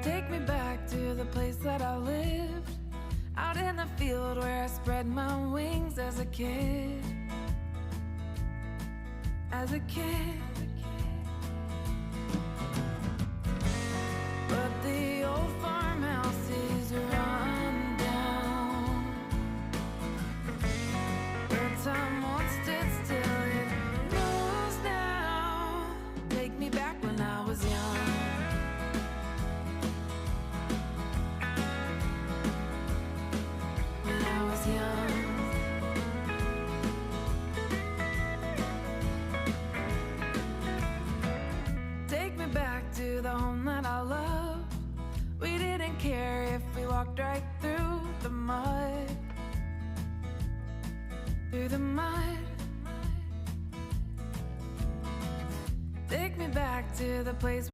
Take me back to the place that I lived, out in the field where I spread my wings as a kid. As a kid. But the old farmhouse is run down, where time once stood still, it rolls now. Take me back when I was young. When I was young. Take me back to the home that I loved. We didn't care if we walked right through the mud. Through the mud. Take me back to the place